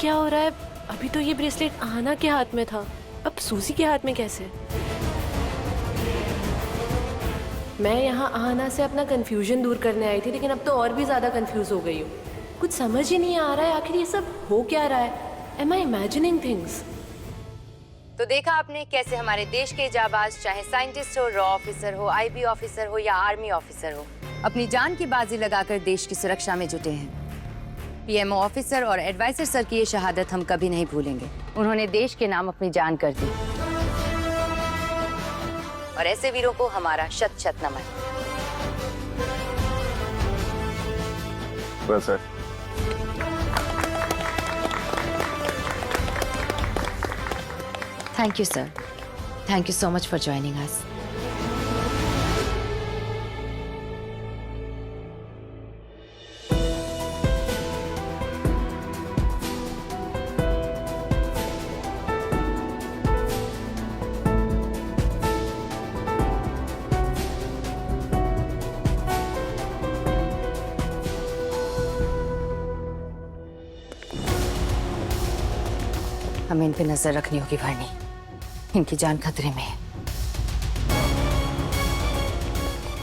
क्या हो रहा है? अभी तो ये ब्रेसलेट आना के हाथ में था, अब सूजी के हाथ में कैसे? मैं यहाँ आना से अपना कंफ्यूजन दूर करने आई थी, लेकिन अब तो और भी ज्यादा कंफ्यूज हो गई हूँ। कुछ समझ ही नहीं आ रहा है, आखिर ये सब हो क्या रहा है? एम आई इमेजिनिंग थिंग्स? तो देखा आपने कैसे हमारे देश के जाबाज, चाहे साइंटिस्ट हो, रॉ ऑफिसर हो, आईबी ऑफिसर हो या आर्मी ऑफिसर हो, अपनी जान की बाजी लगाकर देश की सुरक्षा में जुटे हैं। पीएमओ ऑफिसर और एडवाइजर सर की ये शहादत हम कभी नहीं भूलेंगे। उन्होंने देश के नाम अपनी जान कर दी और ऐसे वीरों को हमारा शत शत नमन। बस sir. Thank you, sir. Thank you so much for joining us. हमें इन पे नजर रखनी होगी वाणी, इनकी जान खतरे में है।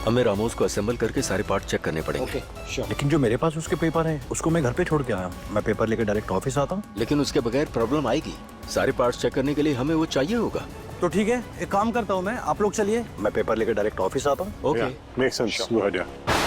हमें रामोस को असेंबल करके सारे पार्ट चेक करने पड़ेंगे। Okay, sure. लेकिन जो मेरे पास उसके पेपर हैं, उसको मैं घर पे छोड़ के आया हूँ। मैं पेपर लेकर डायरेक्ट ऑफिस आता हूँ। लेकिन उसके बगैर प्रॉब्लम आएगी। सारे पार्ट्स चेक करने के लिए हमें वो चाहिए होगा। तो ठीक है, एक काम करता हूँ मैं, आप लोग चलिए, मैं पेपर लेकर डायरेक्ट ऑफिस आता हूँ। Okay. Makes sense. Go ahead, yeah.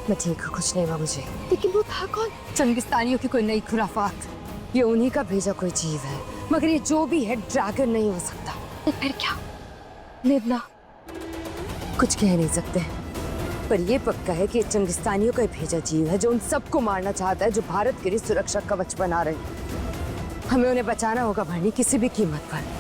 मैं ठीक हूँ, कुछ नहीं हुआ मुझे। लेकिन वो था कौन? चंगिस्तानियों की कोई नई खुराफात। ये उन्हीं का भेजा कोई जीव है, मगर ये जो भी है ड्रैगन नहीं हो सकता। तो फिर क्या? निवना कुछ कह नहीं सकते, पर ये पक्का है कि ये चंगिस्तानियों का भेजा जीव है जो उन सबको मारना चाहता है जो भारत के लिए सुरक्षा कवच बना रहे। हमें उन्हें बचाना होगा भानी, किसी भी कीमत पर।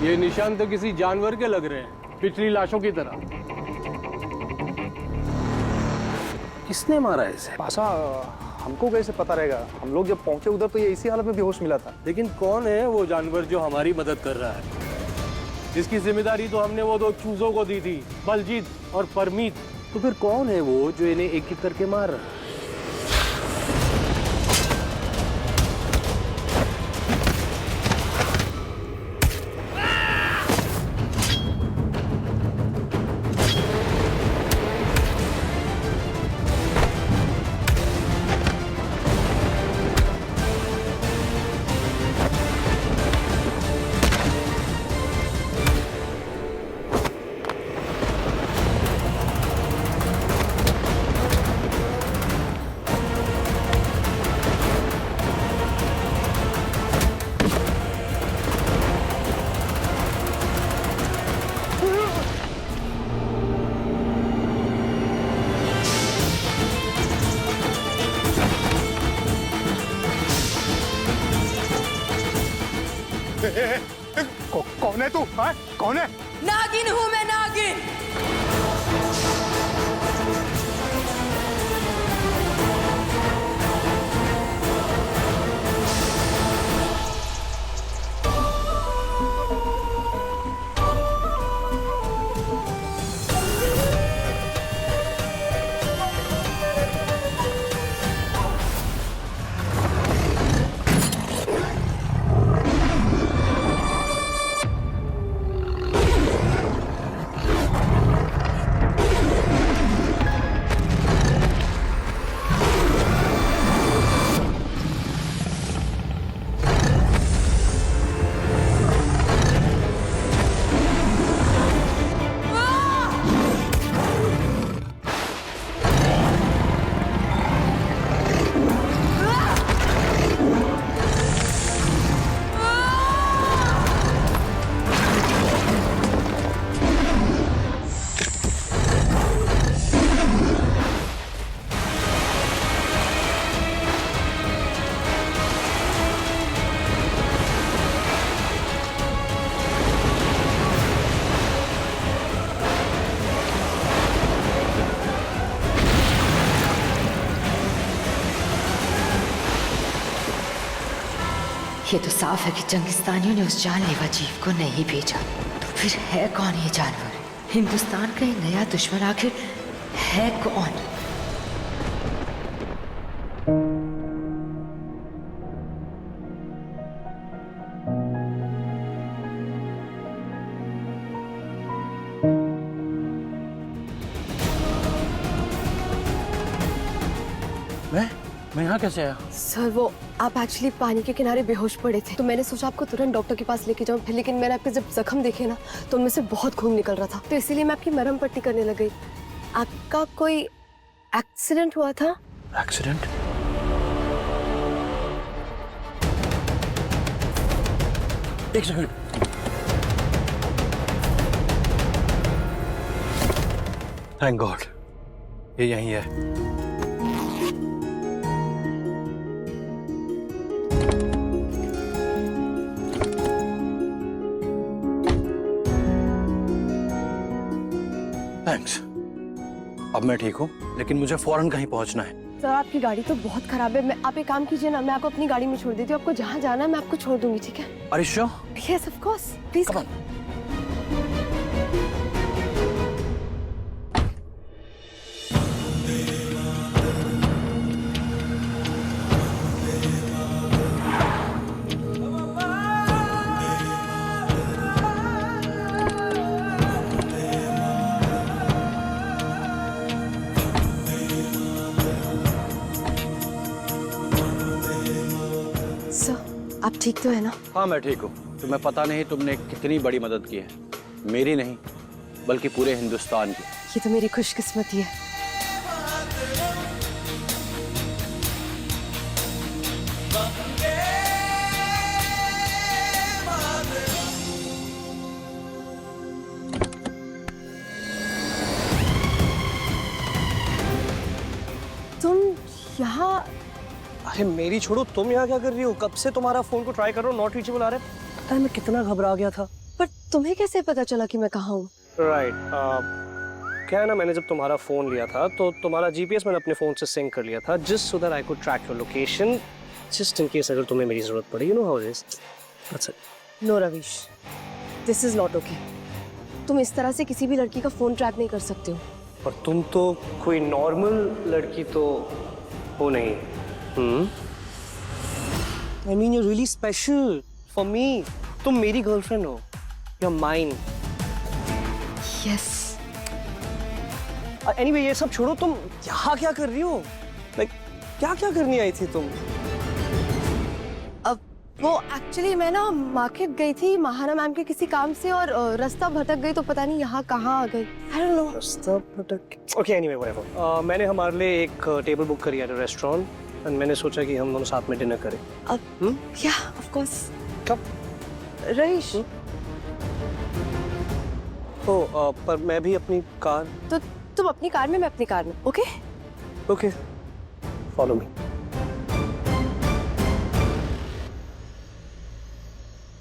ये निशान तो किसी जानवर के लग रहे हैं, पिछली लाशों की तरह। किसने मारा है इसे? पासा हमको कैसे पता रहेगा? हम लोग जब पहुंचे उधर तो ये इसी हालत में बेहोश मिला था। लेकिन कौन है वो जानवर जो हमारी मदद कर रहा है? इसकी जिम्मेदारी तो हमने वो 2 चूजों को दी थी, बलजीत और परमीत। तो फिर कौन है वो जो इन्हें एक एक करके मार रहा है? कौन है तू? हाँ? कौन है? नागिन हूँ मैं, नागिन। ये तो साफ है कि चंगिस्तानियों ने उस जानलेवा जीव को नहीं भेजा। तो फिर है कौन ये जानवर? हिंदुस्तान का ये नया दुश्मन आखिर है कौन? मैं यहाँ कैसे आया? सर वो आप एक्चुअली पानी के किनारे बेहोश पड़े थे, तो मैंने सोचा आपको तुरंत डॉक्टर के पास लेके जाऊं। फिर लेकिन मैंने आपके जब जख्म देखे ना तो उनमें से बहुत खून निकल रहा था, तो इसीलिए मैं आपकी मरहम पट्टी करने लग गई। आपका कोई एक्सीडेंट हुआ था? एक्सीडेंट? एक सेकंड। थैंक गॉड ये यहीं है। थैंक्स। अब मैं ठीक हूँ, लेकिन मुझे फौरन कहीं पहुँचना है। सर आपकी गाड़ी तो बहुत खराब है। आप एक काम कीजिए ना, मैं आपको अपनी गाड़ी में छोड़ देती हूँ। आपको जहाँ जाना है मैं आपको छोड़ दूंगी, ठीक है? Are you sure? Yes, of course. Please come. आप ठीक तो है ना? हाँ मैं ठीक हूँ। तुम्हें पता नहीं तुमने कितनी बड़ी मदद की है, मेरी नहीं बल्कि पूरे हिंदुस्तान की। ये तो मेरी खुशकिस्मती है। तुम यहाँ? अरे मेरी छोड़ो, तुम यहाँ क्या कर रही हो? कब से तुम्हारा फोन को ट्राई कर रहा हूँ, नॉट रीचेबल आ रहा है। पता है मैं कितना घबरा गया था, पर तुम्हें कैसे पता चला कि मैं कहाँ हूँ? राइट क्या है ना, मैंने जब तुम्हारा फ़ोन लिया था तो तुम्हारा जीपीएस मैंने अपने फ़ोन से सिंक कर लिया था, just so that I could track your location, just in case अगर तुम्हें मेरी ज़रूरत पड़ी। You know how it is. That's it. No Ravish, this is not okay. तुम इस तरह से किसी भी लड़की का फोन ट्रैक नहीं कर सकते हो। और तुम तो कोई नॉर्मल लड़की तो हो नहीं। I mean you really special for me. तुम मेरी गर्लफ्रेंड हो, you are mine. Yes. Anyway ये सब छोड़ो, तुम यहाँ क्या कर रही हो? लाइक क्या क्या करनी आई थी तुम? अब वो एक्चुअली मैं ना मार्केट गई थी महाना मैम के किसी काम से, और रास्ता भटक गई तो पता नहीं यहाँ कहाँ आ गई। I don't know. रास्ता भटक। Okay anyway whatever. मैंने हमारे लिए एक टेबल बुक करी है रेस्टोरेंट, एंड मैंने सोचा कि हम दोनों साथ में डिनर करें। अब या ऑफ कोर्स। कब? रईश पर मैं भी अपनी कार। तो तुम अपनी कार में, मैं अपनी कार में। Okay okay follow me.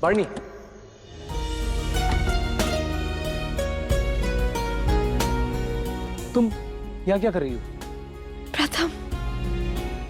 Barney, तुम यहाँ क्या कर रही हो? प्रथम